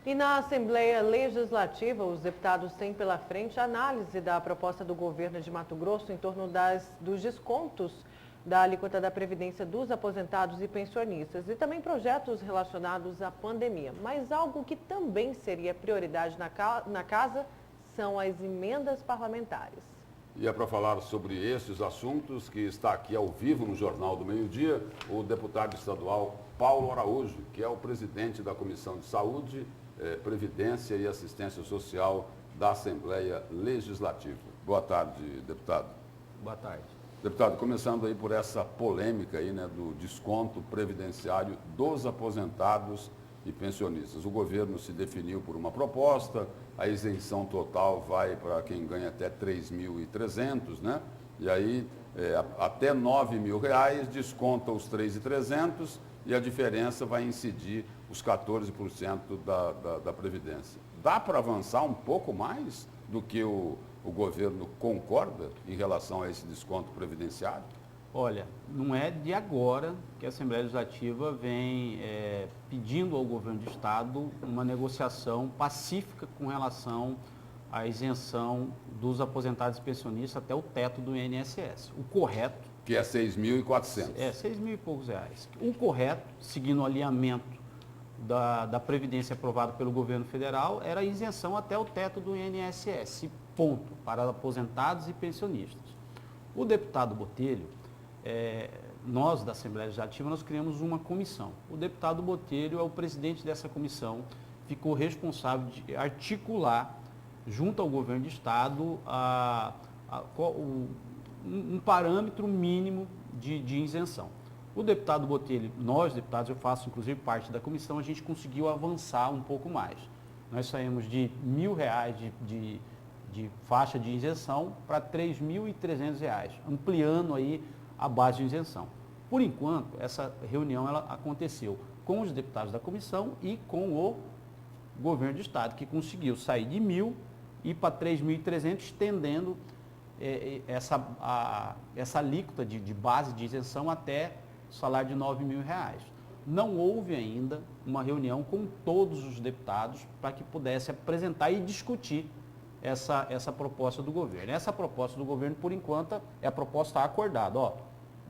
E na Assembleia Legislativa, os deputados têm pela frente a análise da proposta do governo de Mato Grosso em torno dos descontos da alíquota da Previdência dos aposentados e pensionistas e também projetos relacionados à pandemia. Mas algo que também seria prioridade na casa são as emendas parlamentares. E é para falar sobre esses assuntos que está aqui ao vivo no Jornal do Meio-Dia o deputado estadual Paulo Araújo, que é o presidente da Comissão de Saúde, Previdência e Assistência Social da Assembleia Legislativa. Boa tarde, deputado. Boa tarde. Deputado, começando aí por essa polêmica aí, né, do desconto previdenciário dos aposentados e pensionistas. O governo se definiu por uma proposta, a isenção total vai para quem ganha até 3.300, né? E aí até R$9.000 desconta os 3.300 e a diferença vai incidir os 14% da Previdência. Dá para avançar um pouco mais do que o governo concorda em relação a esse desconto previdenciário? Olha, não é de agora que a Assembleia Legislativa vem pedindo ao governo do Estado uma negociação pacífica com relação à isenção dos aposentados e pensionistas até o teto do INSS. O correto... Que é 6.400. 6.000 e poucos reais. O correto, seguindo o alinhamento da Previdência aprovado pelo governo federal, era a isenção até o teto do INSS, ponto, para aposentados e pensionistas. O deputado Botelho, nós da Assembleia Legislativa, nós criamos uma comissão. O deputado Botelho é o presidente dessa comissão, ficou responsável de articular, junto ao governo do Estado, um parâmetro mínimo de isenção. O deputado Botelho, nós deputados, eu faço inclusive parte da comissão, a gente conseguiu avançar um pouco mais. Nós saímos de R$1.000 de faixa de isenção para R$3.300, ampliando aí a base de isenção. Por enquanto, essa reunião ela aconteceu com os deputados da comissão e com o governo do Estado, que conseguiu sair de 1.000 e ir para 3.300, estendendo essa alíquota de base de isenção até o salário de R$9.000. Não houve ainda uma reunião com todos os deputados para que pudesse apresentar e discutir essa proposta do governo. Essa proposta do governo, por enquanto, é a proposta acordada.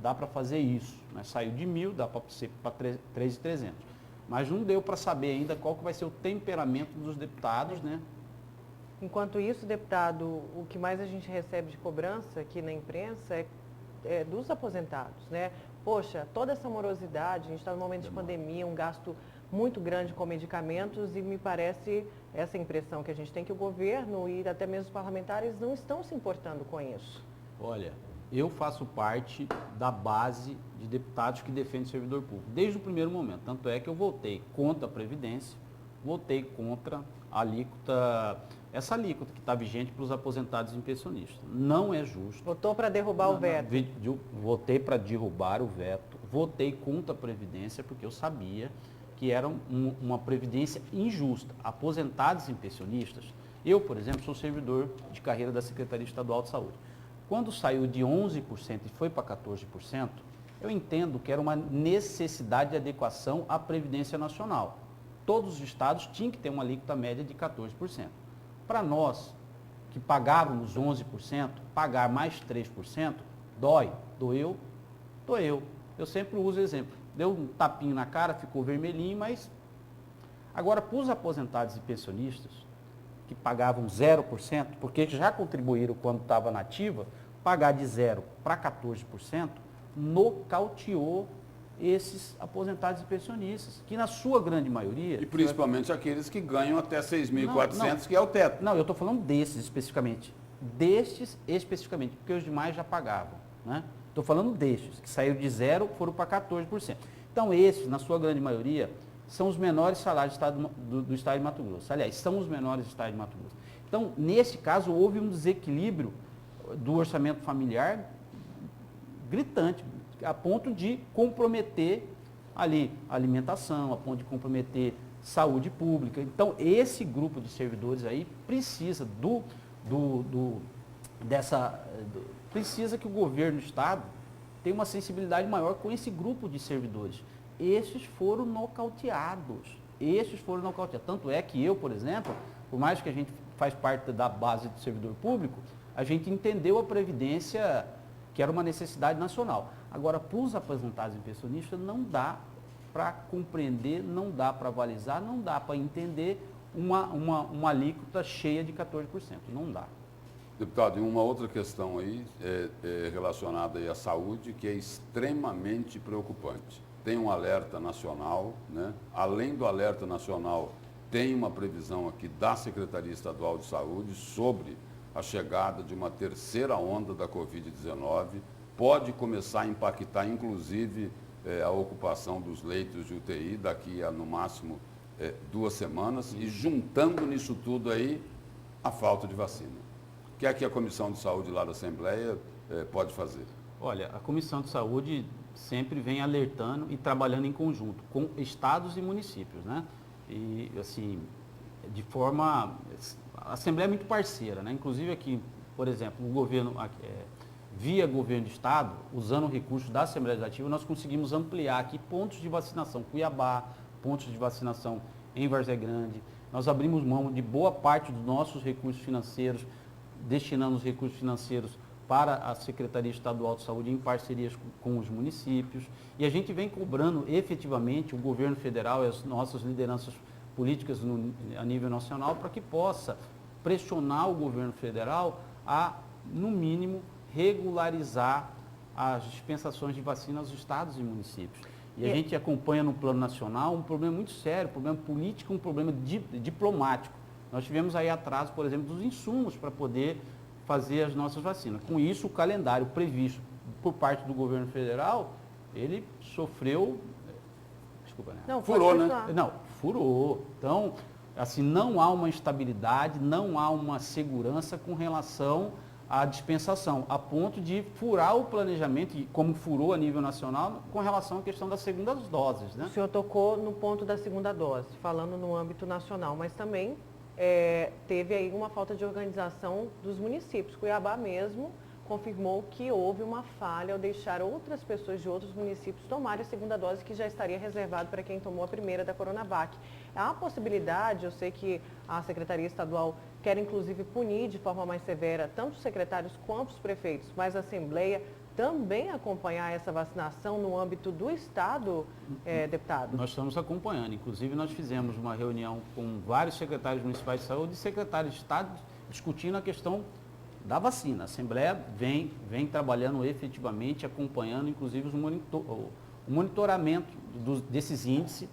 Dá para fazer isso, né? Saiu de 1.000, dá para ser para 3.300. Mas não deu para saber ainda qual que vai ser o temperamento dos deputados, né? Enquanto isso, deputado, o que mais a gente recebe de cobrança aqui na imprensa é dos aposentados, né? Poxa, toda essa morosidade, a gente está num momento de pandemia, um gasto muito grande com medicamentos e me parece essa impressão que a gente tem que o governo e até mesmo os parlamentares não estão se importando com isso. Olha, eu faço parte da base de deputados que defendem o servidor público, desde o primeiro momento. Tanto é que eu votei contra a Previdência, votei contra a alíquota, essa alíquota que está vigente para os aposentados e pensionistas. Não é justo. Votou para derrubar o veto. Votei para derrubar o veto, votei contra a Previdência porque eu sabia que era uma Previdência injusta. Aposentados e pensionistas, eu, por exemplo, sou servidor de carreira da Secretaria Estadual de Saúde. Quando saiu de 11% e foi para 14%, eu entendo que era uma necessidade de adequação à Previdência Nacional. Todos os estados tinham que ter uma alíquota média de 14%. Para nós, que pagávamos 11%, pagar mais 3%, doeu. Eu sempre uso o exemplo. Deu um tapinho na cara, ficou vermelhinho, mas... Agora, para os aposentados e pensionistas, que pagavam 0%, porque já contribuíram quando estava na ativa, pagar de 0% para 14%, nocauteou esses aposentados e pensionistas, que na sua grande maioria... E principalmente aqueles que ganham até 6.400, que é o teto. Não, eu estou falando desses especificamente. Destes especificamente, porque os demais já pagavam, né? Estou falando destes, que saíram de 0% foram para 14%. Então, esses, na sua grande maioria, são os menores salários do Estado de Mato Grosso. Aliás, são os menores do Estado de Mato Grosso. Então, nesse caso, houve um desequilíbrio do orçamento familiar gritante, a ponto de comprometer ali a alimentação, a ponto de comprometer saúde pública. Então, esse grupo de servidores aí precisa precisa que o governo do Estado tenha uma sensibilidade maior com esse grupo de servidores. Esses foram nocauteados. esses foram nocauteados. Tanto é que eu, por exemplo, por mais que a gente faz parte da base do servidor público, a gente entendeu a Previdência que era uma necessidade nacional. Agora, para os aposentados e pensionistas, não dá para compreender, não dá para avalizar, não dá para entender uma alíquota cheia de 14%. Não dá. Deputado, e uma outra questão aí relacionada aí à saúde, que é extremamente preocupante. Tem um alerta nacional, né? Além do alerta nacional, tem uma previsão aqui da Secretaria Estadual de Saúde sobre a chegada de uma terceira onda da Covid-19. Pode começar a impactar, inclusive, a ocupação dos leitos de UTI daqui a, no máximo, 2 semanas. E juntando nisso tudo aí, a falta de vacina. O que é que a Comissão de Saúde lá da Assembleia pode fazer? Olha, a Comissão de Saúde sempre vem alertando e trabalhando em conjunto com estados e municípios, né? E, assim, de forma... A Assembleia é muito parceira, né? Inclusive aqui, por exemplo, o governo, via governo de estado, usando recursos da Assembleia Legislativa, nós conseguimos ampliar aqui pontos de vacinação Cuiabá, pontos de vacinação em Várzea Grande. Nós abrimos mão de boa parte dos nossos recursos financeiros, destinando os recursos financeiros para a Secretaria Estadual de Saúde em parcerias com os municípios. E a gente vem cobrando efetivamente o governo federal e as nossas lideranças políticas a nível nacional para que possa pressionar o governo federal a, no mínimo, regularizar as dispensações de vacina aos estados e municípios. E a gente acompanha no plano nacional um problema muito sério, um problema político, um problema diplomático. Nós tivemos aí atraso, por exemplo, dos insumos para poder fazer as nossas vacinas. Com isso, o calendário previsto por parte do governo federal, ele sofreu... Desculpa, né? Não, furou, né? Não, furou. Então, assim, não há uma estabilidade, não há uma segurança com relação à dispensação, a ponto de furar o planejamento, como furou a nível nacional, com relação à questão das segundas doses, né? O senhor tocou no ponto da segunda dose, falando no âmbito nacional, mas também teve aí uma falta de organização dos municípios. Cuiabá mesmo confirmou que houve uma falha ao deixar outras pessoas de outros municípios tomarem a segunda dose, que já estaria reservado para quem tomou a primeira da Coronavac. Há a possibilidade, eu sei que a Secretaria Estadual quer inclusive punir de forma mais severa tanto os secretários quanto os prefeitos, mas a Assembleia também acompanhar essa vacinação no âmbito do Estado, deputado? Nós estamos acompanhando. Inclusive, nós fizemos uma reunião com vários secretários municipais de saúde e secretários de Estado discutindo a questão da vacina. A Assembleia vem trabalhando efetivamente, acompanhando, inclusive, o monitoramento desses índices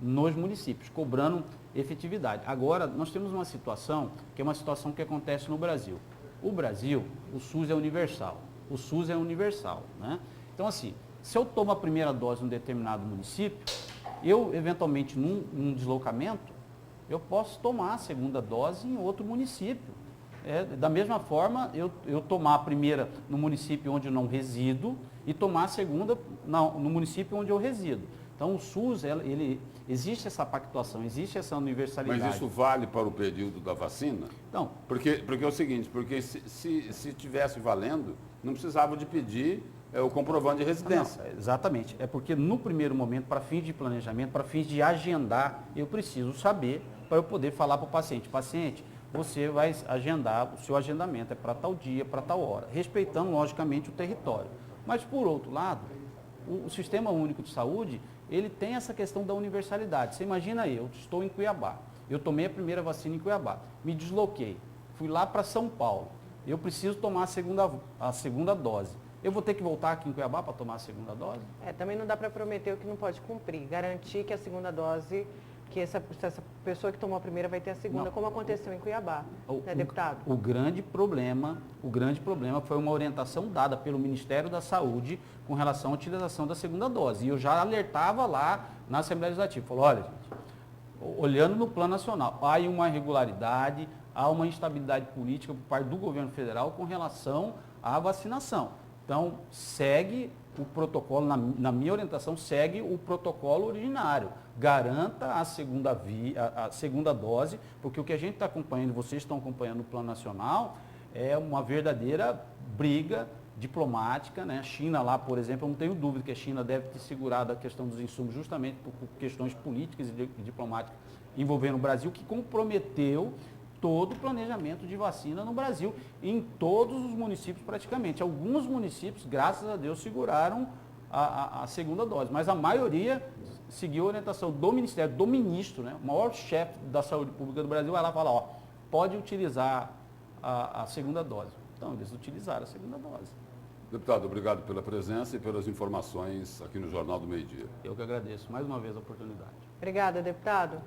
nos municípios, cobrando efetividade. Agora, nós temos uma situação que é uma situação que acontece no Brasil. O Brasil, o SUS é universal. O SUS é universal, né? Então, assim, se eu tomo a primeira dose em um determinado município, eu, eventualmente, num deslocamento, eu posso tomar a segunda dose em outro município. Da mesma forma, eu tomar a primeira no município onde eu não resido e tomar a segunda no município onde eu resido. Então, o SUS, existe essa pactuação, existe essa universalidade. Mas isso vale para o período da vacina? Não. Porque é o seguinte, porque se tivesse valendo, não precisava de pedir o comprovante de residência. Não, exatamente. É porque no primeiro momento, para fins de planejamento, para fins de agendar, eu preciso saber para eu poder falar para o paciente. Paciente, você vai agendar, o seu agendamento é para tal dia, para tal hora, respeitando, logicamente, o território. Mas, por outro lado, o Sistema Único de Saúde, ele tem essa questão da universalidade. Você imagina aí, eu estou em Cuiabá, eu tomei a primeira vacina em Cuiabá, me desloquei, fui lá para São Paulo, eu preciso tomar a segunda dose. Eu vou ter que voltar aqui em Cuiabá para tomar a segunda dose? Também não dá para prometer o que não pode cumprir. Garantir que a segunda dose, que essa pessoa que tomou a primeira vai ter a segunda, como aconteceu em Cuiabá, né, deputado? O grande problema foi uma orientação dada pelo Ministério da Saúde com relação à utilização da segunda dose. E eu já alertava lá na Assembleia Legislativa. Falou, olha, gente, olhando no plano nacional, há uma irregularidade, há uma instabilidade política por parte do governo federal com relação à vacinação. Então, segue o protocolo, na minha orientação, segue o protocolo originário. Garanta a segunda dose, porque o que a gente está acompanhando, vocês estão acompanhando no plano nacional, é uma verdadeira briga diplomática, né? A China lá, por exemplo, eu não tenho dúvida que a China deve ter segurado a questão dos insumos justamente por questões políticas e diplomáticas envolvendo o Brasil, que comprometeu todo o planejamento de vacina no Brasil, em todos os municípios praticamente. Alguns municípios, graças a Deus, seguraram a segunda dose, mas a maioria seguiu a orientação do Ministério, do ministro, né? O maior chefe da saúde pública do Brasil vai lá e fala, ó, pode utilizar a segunda dose. Então, eles utilizaram a segunda dose. Deputado, obrigado pela presença e pelas informações aqui no Jornal do Meio-Dia. Eu que agradeço mais uma vez a oportunidade. Obrigada, deputado.